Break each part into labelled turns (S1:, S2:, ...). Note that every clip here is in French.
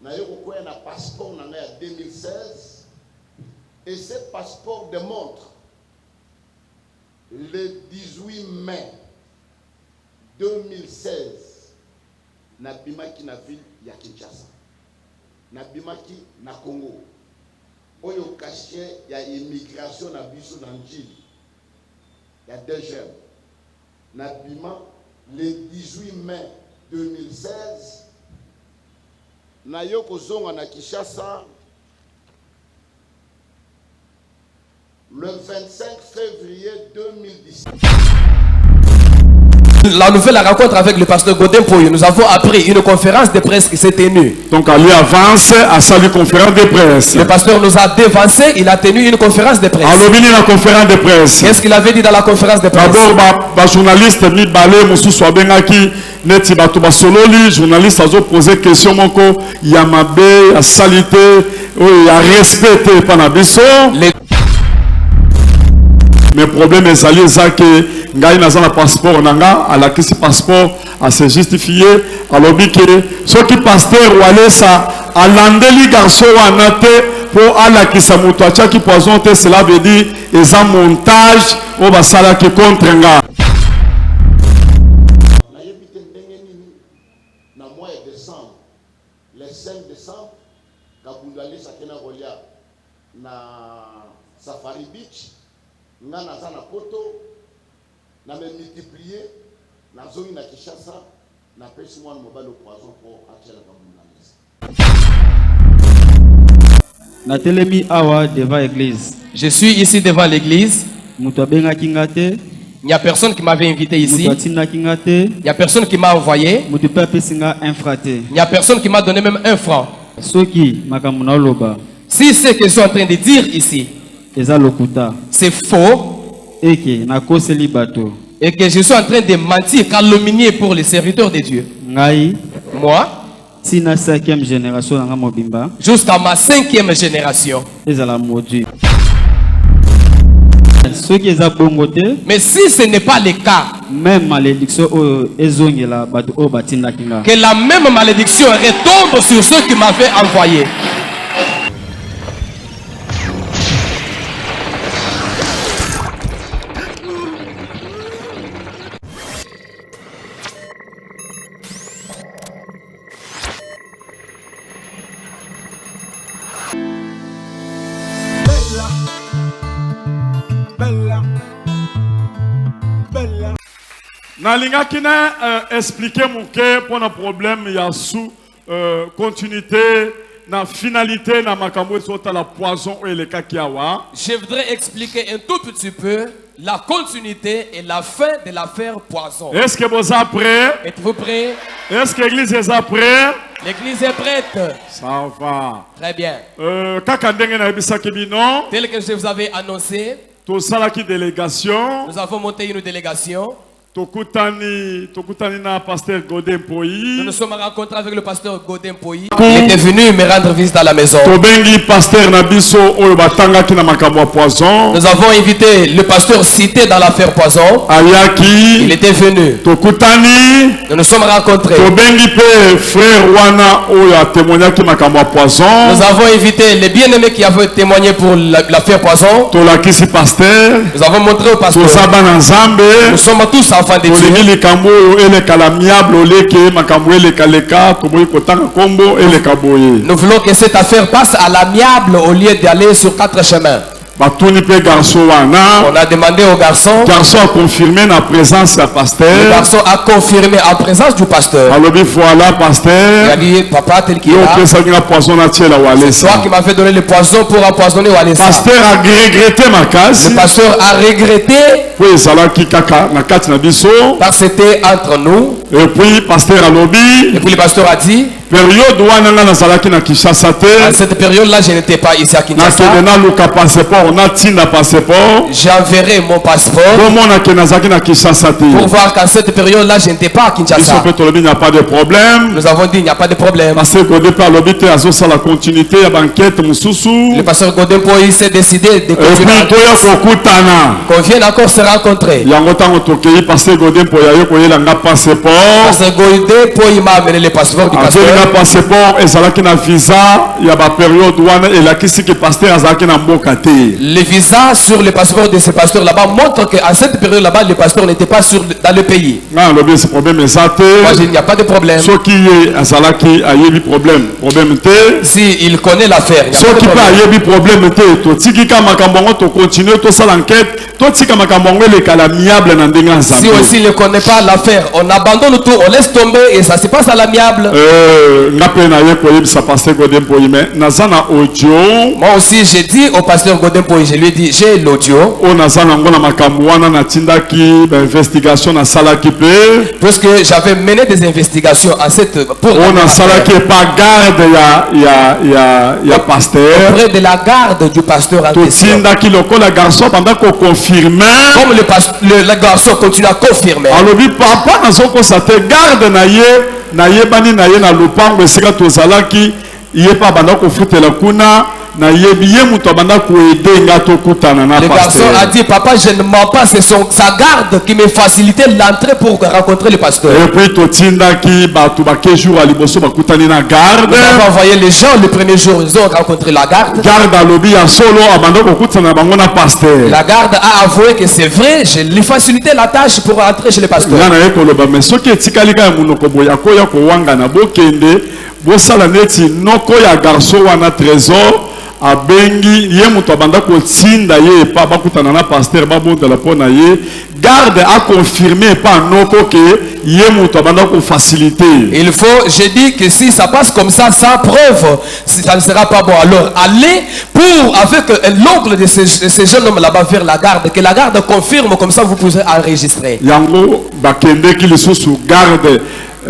S1: na yo ko na passeport na ya 2016 et ce passeport démontre le 18 mai 2016 na bimaki na ville ya Kinshasa, na bimaki na Congo oyo cachet ya immigration na biso na njili ya DGM na bima le 18 mai 2016 na yo kozonga na Kinshasa le 25 février 2017.
S2: La nouvelle rencontre avec le pasteur Godin Poyo, nous avons appris une conférence de presse qui s'est tenue.
S3: Donc à lui avance à sa conférence de presse.
S2: Le pasteur nous a dévancé, il a tenu une conférence de presse.
S3: La conférence de presse.
S2: Qu'est-ce qu'il avait dit dans la conférence de presse?
S3: D'abord, les journalistes mi balé musu swabengaki neti bato basololi journaliste azo poser question moko ya mabe ya salité ya respecté pana biso. Mais problème est allé ça que ngai naza na passeport nanga ala kisi passeport à se justifier alors que ceux qui pasteur ou aller ça alandeli garçon anate pour ala kisa muto acha ki poison te, cela veut dire ils ont montage au basala qui contre nga.
S1: Na yebite ndenge nini na mois de décembre le 5 décembre kabundali sakena rolia na Safari Beach nga naza na poto na me multiplier na zoni na Kinshasa na pesi mwana mobile au poison pour atela kabundali.
S4: Na telemi awa devant l'église.
S2: Je suis ici devant l'église.
S4: Muto benga kingate.
S2: Il n'y a personne qui m'avait invité ici. Il n'y a personne qui m'a envoyé. Il n'y a personne qui m'a donné même un franc. Si c'est ce que je suis en train de dire ici, c'est faux. Et que je suis en train de mentir, calomnier pour les serviteurs de Dieu. Moi, jusqu'à ma 5e génération. Mais si ce n'est pas le cas, que la même malédiction retombe sur ceux qui m'avaient envoyé.
S3: Nalinga kina expliquer mon cœur pour un problème il y a sous continuité na finalité na makambo sota la poison et le kakiawa.
S2: Je voudrais expliquer un tout petit peu la continuité et la fin de l'affaire poison.
S3: Est-ce que vous êtes prêts?
S2: Êtes-vous prêts?
S3: Est-ce que l'église est prête?
S2: L'église est prête.
S3: Ça va.
S2: Très bien.
S3: Tel
S2: que je vous avais annoncé,
S3: délégation.
S2: Nous avons monté une délégation.
S3: Tokutani na pasteur Godin Poyi.
S2: Nous nous sommes rencontrés avec le pasteur Godin Poyi. Il était venu me rendre visite à la maison.
S3: Pasteur Nabiso Oyobatanga ki na makambo poison.
S2: Nous avons invité le pasteur cité dans l'affaire poison.
S3: Ayaki.
S2: Il était venu.
S3: Tokutani.
S2: Nous nous sommes rencontrés.
S3: Frère Wana Oya témoigné ki makambo poison.
S2: Nous avons invité les bien-aimés qui avaient témoigné pour l'affaire poison.
S3: Tolakisi pasteur.
S2: Nous avons montré au pasteur. Nous sommes tous enfants de Dieu. Nous voulons que cette affaire passe à l'amiable au lieu d'aller sur 4 chemins. On a demandé au garçon.
S3: Le garçon a confirmé la présence du pasteur.
S2: Le garçon a confirmé en présence du pasteur.
S3: Voilà, pasteur.
S2: Il a dit, papa, tel qu'il est là. C'est toi qui m'as fait donner le poison pour empoisonner Walesa.
S3: Le pasteur a regretté ma case.
S2: Le pasteur a regretté. Parce que c'était entre nous.
S3: Et puis, pasteur a lobby.
S2: Et puis, le pasteur a dit.
S3: À
S2: cette période-là, je n'étais pas ici à Kinshasa. J'enverrai mon passeport pour voir qu'à cette période-là, je n'étais pas à Kinshasa.
S3: Il n'y a pas de problème.
S2: Nous avons dit il n'y a pas de problème. Le pasteur Godin Poyi s'est décidé de continuer. Qu'on vienne encore se rencontrer. Pasteur Godin Poyi m'a amené le passeport du pasteur.
S3: la passeport ezalaki na visa ya ba période wana elakisi que pasteur azalaki na mboka te.
S2: Les visas sur le passeport de ces pasteurs là-bas montrent qu'à cette période là-bas, les pasteurs n'étaient pas dans le pays.
S3: Non, le ce problème est ça.
S2: Moi, il n'y a pas de problème.
S3: Ce qui est azalaki ayebi problème te.
S2: Si il connaît l'affaire, il y a
S3: Ce
S2: pas de
S3: qui peut
S2: problème.
S3: ayebi problème te. To tiki ka makambo to continuer to sala enquête. To tika makambo le kalamiable na ndenga
S2: Si aussi il ne connaît pas l'affaire, on abandonne tout, on laisse tomber et ça se passe à l'amiable. Moi aussi j'ai dit au pasteur Godin Poy, je lui ai dit j'ai l'audio. Parce que j'avais mené des investigations à cette pour auprès de la garde du pasteur en question. Comme le garçon continue à confirmer.
S3: Papa garde na yebani na ye na lupango esika tozalaki ye pa banda ko futela kuna na yebiye muto banda ko aider nga to kutana na
S2: pasteur. Le garçon a dit papa je ne mens pas, c'est sa garde qui me facilitait l'entrée pour rencontrer le pasteur.
S3: Et puis to tinda ki ba to ba ke jour ali boso ba kutani na garde.
S2: Nous avons envoyé les gens le premier jour, ils ont rencontré la garde.
S3: Garde a lobi ya solo abanda ko kutana bango na pasteur.
S2: La garde a avoué que c'est vrai, je lui facilitais la tâche pour entrer chez le pasteur.
S3: Na ye ko loba mais soki etikali ka munoko boya ko ya ko wanga na bokende bosala neti noko ya garçon wana trésor abengi ye muto abanda ko tinda ye pa bakutana na pasteur babonda la pona ye garde a confirmé pas noko que ye muto abanda ko faciliter.
S2: Il faut, je dis que si ça passe comme ça sans preuve, ça ne sera pas bon. Alors allez pour avec l'oncle de ces jeunes hommes là-bas vers la garde, que la garde confirme, comme ça vous pouvez enregistrer.
S3: Yango bakende ki lisusu garde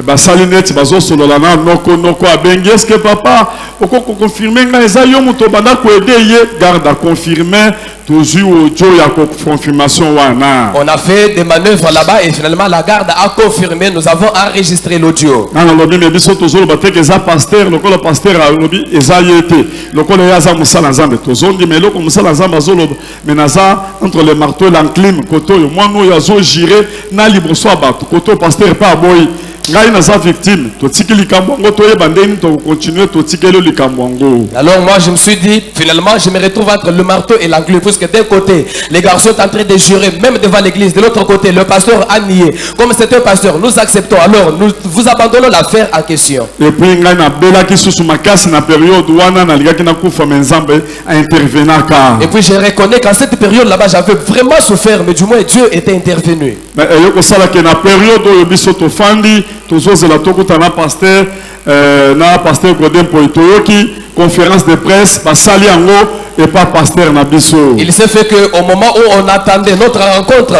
S3: basalineti bazo solola na noko abengi est-ce que papa oko confirmer nga eza yo muto banda ko aider ye garde a confirmer toujours audio ya confirmation wana.
S2: On a fait des manœuvres là-bas et finalement la garde a confirmé, nous avons enregistré l'audio.
S3: Na lobi me biso toujours batek eza pasteur lokola pasteur a lobi eza yete lokola yaza musala nzambe tozondi mais loko musala nzambe azoloba menaza entre le marteau et l'enclume koto yo mwana yo azo girer na liboso abato koto pasteur pas boy ngai na sa victime to tikili kambongo to yebandeni to continuer to tikelo likambongo.
S2: Alors moi je me suis dit finalement je me retrouve entre le marteau et l'enclume puisque d'un côté les garçons sont en train de jurer même devant l'église, de l'autre côté le pasteur a nié. Comme c'est un pasteur, nous acceptons, alors nous vous abandonnons l'affaire en question.
S3: Et puis ngai na bela ki susu makasi na période wana na ligaki na kufa menzambe a intervenir ka.
S2: Et puis je reconnais qu'en cette période là-bas j'avais vraiment souffert, mais du moins Dieu était intervenu.
S3: Mais yoko sala ke na période oyo biso to fandi tozozela tokuta na pasteur Godin Poitoyoki conférence de presse basali yango et pas pasteur Nabiso.
S2: Il s'est fait que au moment où on attendait notre rencontre,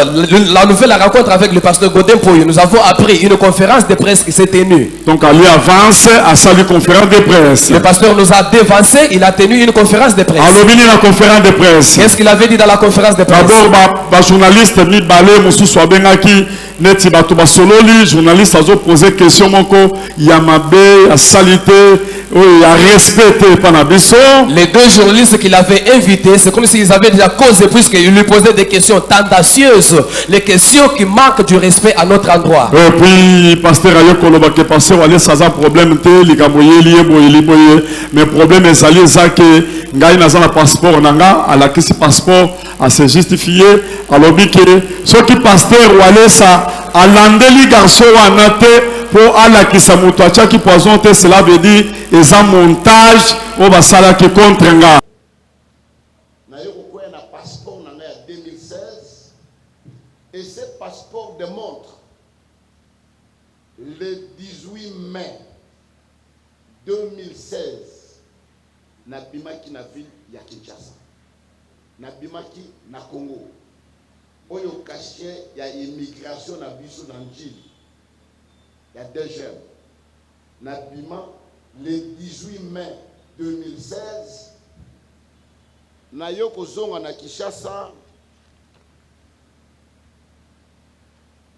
S2: la nouvelle rencontre avec le pasteur Godin Poyo, nous avons appris une conférence de presse qui s'est tenue.
S3: Donc Ali avance à saluer conférence de presse.
S2: Le pasteur nous a dévancé, il a tenu une conférence de presse.
S3: La conférence de presse.
S2: Qu'est-ce qu'il avait dit dans la conférence de presse?
S3: D'abord, les journalistes mi balé mususu abengaki neti bato basololi journaliste azo poser question moko ya mabe ya salité ya respecté par Nabiso.
S2: Les deux journalistes qu'il avait invités, c'est comme s'ils avaient déjà causé puisqu'ils lui posaient des questions tendancieuses, les questions qui manquent du respect à notre endroit.
S3: Et puis pasteur ayo koloba ke pasteur wale saza problème te likaboye liye boye mais problème ezali ezake ngai naza na passeport nanga ala kisi passeport à se justifier alobi ke soki pasteur wale sa alandeli garçon wana te pour alakisa muto atiaki poison te, cela veut dire eza montage o basalaki contre nga.
S1: Nayo kokoya na passeport nanga ya 2016 et ce passeport démontre le 18 mai 2016 nabimaki na ville ya Kinshasa, nabimaki na Congo oyo cachet ya immigration na biso na njili ya DGM nabima le 18 mai 2016 na yo kozonga na Kinshasa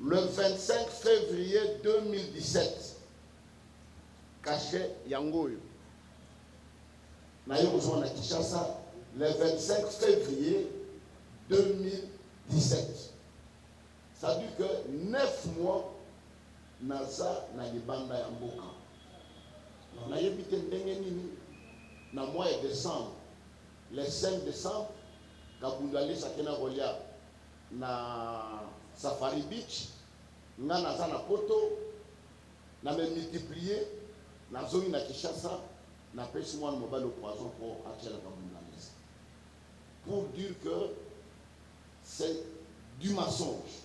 S1: le 25 février 2017 cachet yangoyo na yo kozonga na Kinshasa le 25 février 2017. Ça veut dire que 9 mois naza na libanda ya mboka vite na mois de décembre, le 5 décembre, Kabundale Sakena Rolia na Safari Beach, nga na zana poto, na me multiplié, na zone na Kishasa, na pêche moi mobile au poison pour attirer la Kabundale. Pour dire que c'est du mensonge,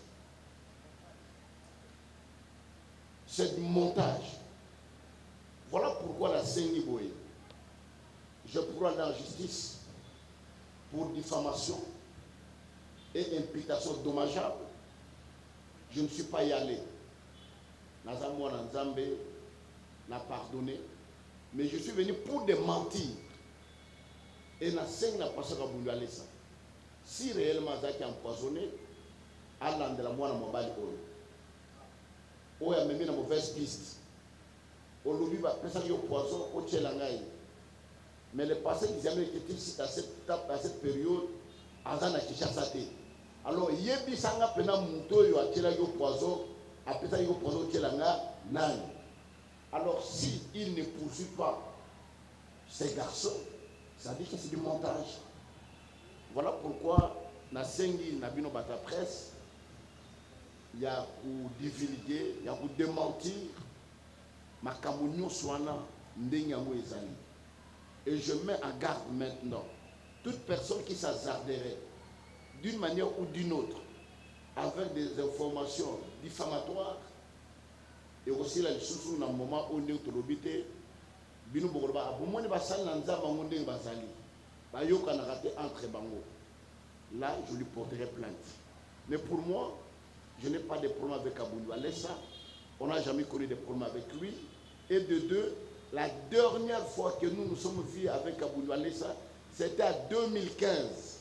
S1: c'est du montage. Voilà pourquoi la Sengiboé, je pourrais aller en justice pour diffamation et imputation dommageable. Je ne suis pas y allé. Nazamou Nzambe n'a pardonné, mais je suis venu pour démentir. Et na seng n'a pas ça à ça. Si réellement Zaki a empoisonné, Allah de la moine mobile a même une mauvaise piste. Au lobby va penser au poison au tchelangaï. Mais le passé qu'ils avaient été ici à cette période, Azana Kishasate. Alors, Yebi Sanga Pena Mouto, yo a yo poison, a pété yo poison tchelanga, nan. Alors, si il ne poursuit pas ces garçons, ça dit que c'est du montage. Voilà pourquoi, na sengi na bino bata presse, il y a pour divulguer, il y a pour démentir, ma kamounio soana ndenyango ezali. Et je mets en garde maintenant toute personne qui s'hasarderait d'une manière ou d'une autre avec des informations diffamatoires et aussi la sous dans le moment où nous sommes bino bokoloba bomoni basali na nzamba ngondeng bazali bayoka na raté entre bango. Là je lui porterai plainte. Mais pour moi, je n'ai pas de problème avec Aboulou Alessa. On n'a jamais connu de problème avec lui. Et de deux, la dernière fois que nous nous sommes vus avec Aboulou Alessa, c'était en 2015.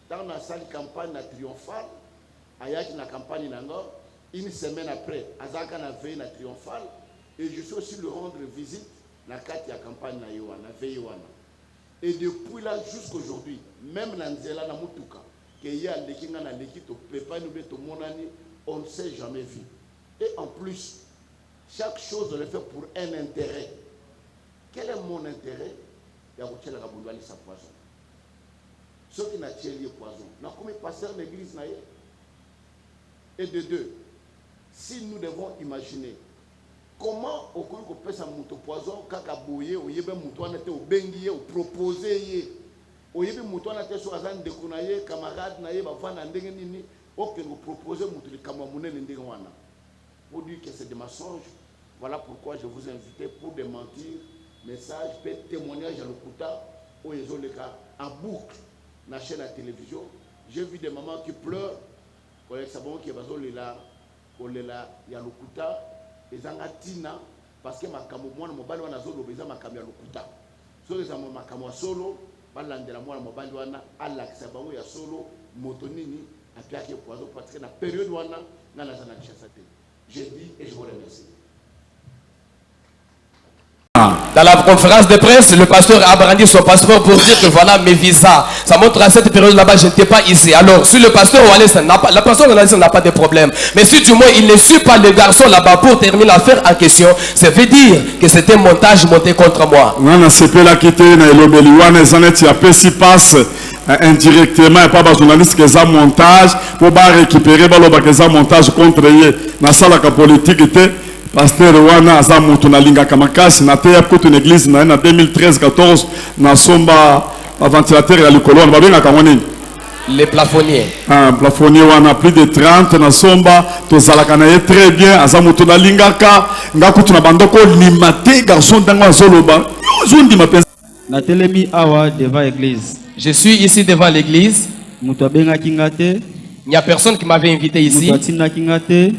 S1: Dans la salle campagne triomphale, Ayaki na campagne nango, une semaine après, Azaka na veille na triomphale, et je suis aussi le rendre visite na kati ya campagne na Yoana, na veille Yoana. Et depuis là jusqu'aujourd'hui, même dans Nzela na Mutuka, que y a l'équipe na l'équipe to pepa nous beto monani, on ne s'est jamais vu. Et en plus, chaque chose on le fait pour un intérêt. Quel est mon intérêt? Il y a beaucoup de gens qui poison. Ceux qui n'ont pas de poison. Nous avons pasteur de l'église. Et de deux, si nous devons imaginer comment on peut faire un poison, quand on peut faire un bengi, on proposer, on peut faire un déconaye, camarade, on peut proposer un camarade. Pour dire que c'est des mensonges. Voilà pourquoi je vous invite pour démentir. Message, témoignage à l'Okuta, où ils ont les cas en boucle dans la chaîne à télévision. J'ai vu des mamans qui pleurent, quand ils savent qu'ils vont là, il y a l'Okuta, ils ont tina parce que ma camo moi mon bal wana zolo beza ma camo ya l'Okuta. So les amants ma camo solo, balandela moi mon bal wana alla qui sabango ya solo motonini a piaké poison parce que na période wana na la zana chassate. Je dis et je vous remercie.
S2: Dans la conférence de presse, le pasteur a brandi son passeport pour dire que voilà mes visas. Ça montre à cette période là-bas, je n'étais pas ici. Alors, si le pasteur n'a pas, la personne n'a pas de problème. Mais si du moins il ne suit pas le garçon là-bas pour terminer l'affaire en question, ça veut dire que c'était un montage monté contre moi.
S3: Indirectement et pas de journaliste qui a montage pour récupérer le montage contre eux. Dans la salle politique, pasteur Wana Azamutu na linga kamakasi na teya kutu une église na 2013-14 na somba ventilateur ya likolo na benga kamoni
S2: les plafonniers.
S3: Plafonnier wana plus de 30 na somba to zalaka na très bien Azamutu na linga ka ngakutu na bandoko limate garçon dango azoloba zondi mapenzi
S4: na telemi awa devant l'église.
S2: Je suis ici devant l'église.
S4: Mutu abenga kingate.
S2: Il n'y a personne qui m'avait invité ici. Il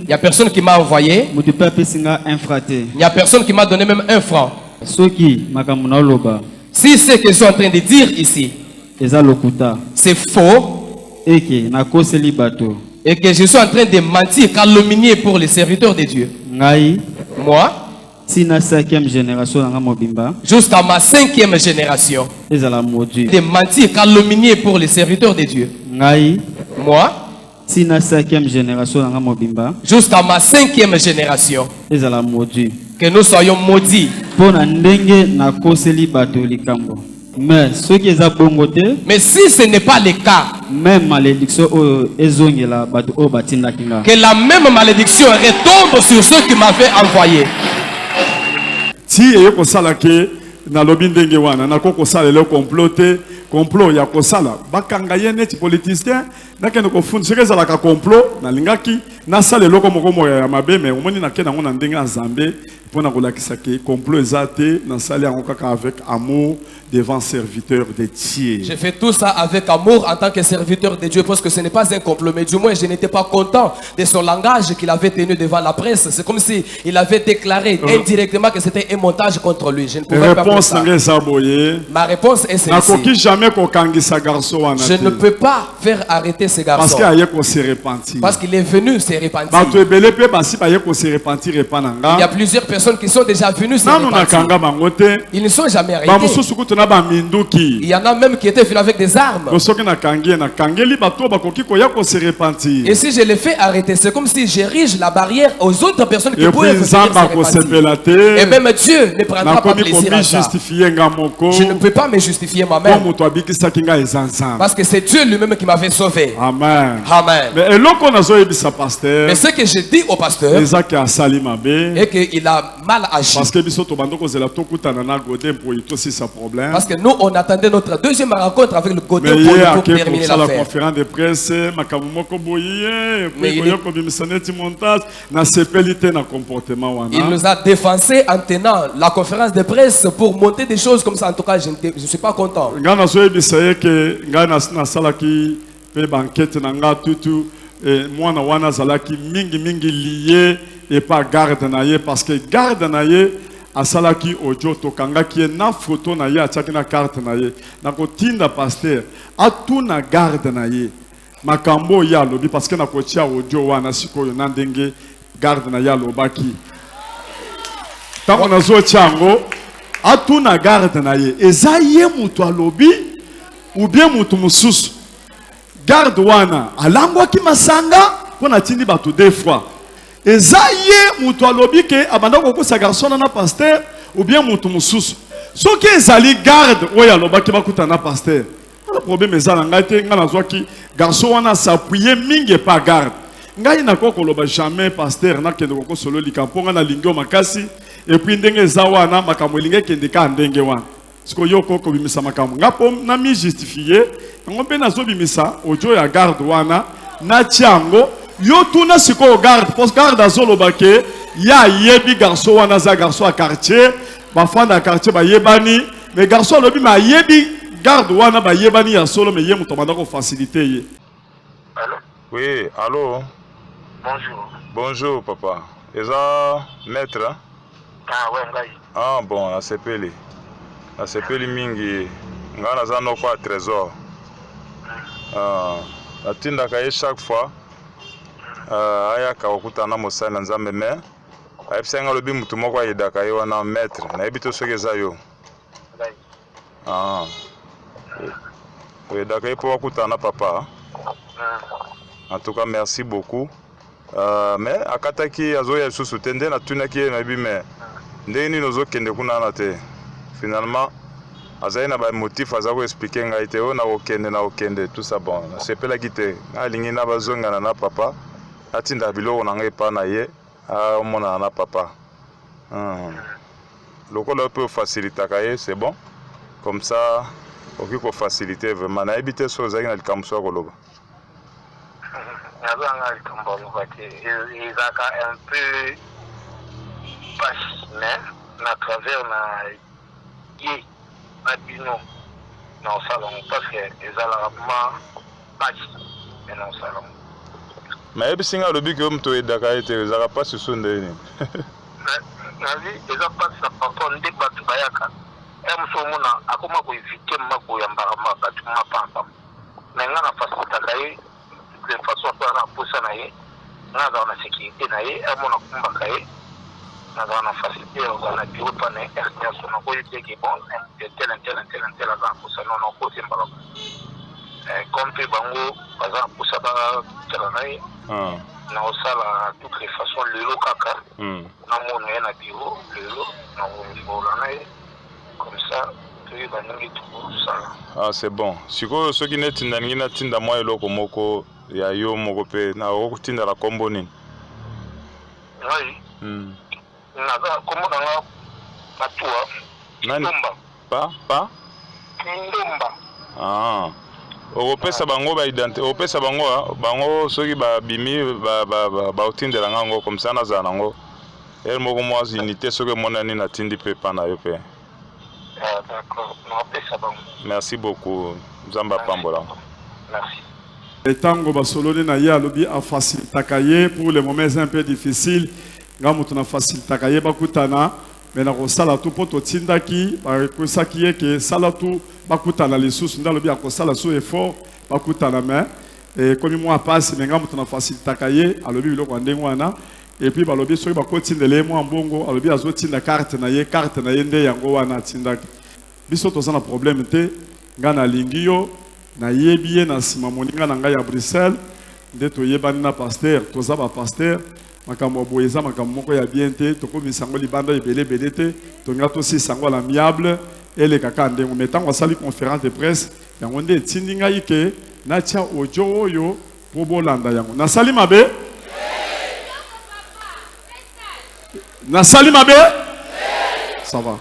S2: n'y a personne qui m'a envoyé. Il n'y a personne qui m'a donné même un franc. Si ce que je suis en train de dire ici, c'est faux, et que je suis en train de mentir, calomnier pour les serviteurs de Dieu, moi, jusqu'à ma 5e génération, de mentir, calomnier pour les serviteurs de Dieu, moi, jusqu'à ma 5e génération, que nous soyons maudits.
S4: Pona ndenge na koseli bato likambo. Mais ceux qui ont bongo te,
S2: Mais si ce n'est pas le cas,
S4: même malédiction ezongela bato o batinda kinga.
S2: que la même malédiction retombe sur ceux qui m'avaient envoyé.
S3: Si et ko sala ke na lobi ndenge wana na ko sala le complot ya ko sala bakanga ye neti politicien na kende ko fund seke zala ka complot na lingaki na sala loko moko moya ya mabe mais omoni na kena ngona ndenge azambe pona ko lakisa ke complot ezate na sala yango kaka avec amour devant serviteur de Dieu.
S2: J'ai fait tout ça avec amour en tant que serviteur de Dieu parce que ce n'est pas un complot, mais du moins je n'étais pas content de son langage qu'il avait tenu devant la presse. C'est comme si il avait déclaré indirectement que c'était un montage contre lui. Je ne pouvais pas faire ça. Ma réponse est celle-ci. Je ne peux pas faire arrêter ce garçon parce qu'il est venu se repentir. Il y a plusieurs personnes qui sont déjà venues se repentir. Ils ne sont jamais arrêtés. Il y en a même qui étaient venus avec des armes. Et si je les fais arrêter, c'est comme si j'érige la barrière aux autres personnes qui pourraient venir se repentir. Et même Dieu ne prendra pas plaisir à ça. Je ne peux pas me justifier moi-même. Parce que c'est Dieu lui-même qui m'avait sauvé.
S3: Amen.
S2: Amen.
S3: Mais
S2: ce que je dis au pasteur, est qu'il a mal agi. Parce que nous, on attendait notre deuxième rencontre avec le côté pour terminer l'affaire.
S3: Conférence de presse,
S2: il nous a défoncé en tenant la conférence de presse pour monter des choses comme ça. En tout cas, je ne suis pas content.
S3: Mwana wana zalaki mingi lié et pas garde naie parce que garde naie asalaki ojo tokangaki na photo na ye atiaki na carte na ye na kotinda pasteur atuna garde na ye makambo ya lobi parce que na kotia ojo wana sikoyo na ndenge garde na ya lobaki tango na zo tiango atuna garde na ye eza ye mutu alobi ou bien mutu mususu garde wana alangwaki masanga pona tindi bato deux fois. Eza ye mutu alobi ke abanda kokosa garçon na pasteur ou bien mutu mususu. Soki ezali garde oya alobaki bakuta na pasteur. Le problème ezala ngai te nga nazwaki garçon wana s'appuyer mingi pas garde. Ngai na koko loba jamais pasteur na kende koko solo likampo na lingio makasi et puis ndenge eza wana makambo linge kende ka ndenge wana. Siko yo koko bimisa makambo ngapo na mi justifier ngombe na zo bimisa ojo ya garde wana na tiango yo tuna siko garde parce que garde azolo bake ya yebi garçon wana za garçon à quartier ba fanda quartier ba yebani mais garçon lobi ma yebi garde wana ba yebani ya solo mais yemu tomanda ko faciliter ye.
S5: Allô?
S6: Oui, allô?
S5: Bonjour.
S6: Bonjour papa. Eza maître? Hein?
S5: Ah ouais, ngai.
S6: Ah bon, asepeli. Asepeli mingi ngana za noko a trésor. Atindaka ye chaque fois. Ayaka okutana mosala nzambe me ayebisanga lobi mutu moko ayedaka ye wana maître nayebi to soki eza yo oyedaka ye mpo wakutana papa en tout cas merci beaucoup mais akataki azoya lisusu te nde natunaki ye nayebi me ndenge nini ozokende kuna te finalement azali na bamotif aza koexplike ngai te oyo na okende tout ça bon nasepelaki te alingi na bazongana na papa atinda biloko na ngai pa na ye amonana na papa lokola peut faciliter kaye c'est bon comme ça oki ko faciliter vraiment nayebi te so ozalaki na likambo so akoloba
S5: nazanga likambo aloba te ezaka un peu passe mais na travers na ye na bino na osalongo parce que ezalaka ma passe mais na osalongo
S6: mais ebisinga lobi ke mutu oyedaka ye te ezalaka mpasi so ndeni
S5: nazi eza mpasi na papa nde bato bayaka moso omona akoma koevite mako oyambaka bato mapamba me nga na fasilitaka ye de façon asoa na posa na ye nga azala na sécurité na ye amona kumbaka ye nazala na facilité ozala na biro mpa na rds nakoyi teke bon tel aza na posa nono okosembaka comme pe bango baza posa ba tsalanai na osala toutes les façons lelo kaka na mona ya na bureau lelo na olanai comme ça tu vas nous tout ça.
S6: Ah c'est bon. Siko soki netinda ngina tinda mwa eloko moko ya yo moko pe na okutinda la kombo nini?
S5: Oui. Naza kombo na matua.
S6: Nani? Pa?
S5: Ndomba.
S6: Ah. Opesa bango ba identité, opesa bango soki ba bimi ba otindela ngango comme ça na za nango. El moko mwa unité soki monani na tindi pe pa na yo pe.
S5: Ah d'accord. Non opesa bango.
S6: Merci beaucoup. Zamba pambola.
S5: Merci.
S3: Et tango basolone na ye alobi a facilitaka ye pour les moments un peu difficiles. Nga mutu na facilitaka ye bakutana. Mais na kosala tu poto tindaki bakosaki ye ke sala tu bakutana lisusu ndalobi akosala so effort bakutana mais et comme moi passe mais nga mutu na facilitaka ye alobi biloko ndenge wana et puis balobi soki bakotindele mo mbongo alobi azotinda carte na ye nde yango wana tindaki biso tozana problème te nga na lingi yo na yebi ye na sima moninga na ngai ya Bruxelles nde toyebani na pasteur toza ba pasteur makambo boyeza makambo moko ya bien te tokomi sango libanda ebele te tonga to si sango la amiable ele kaka ndengo metango sali conférence de presse yango nde tindinga ike na tia ojo oyo po bolanda yango na sali mabe ça va.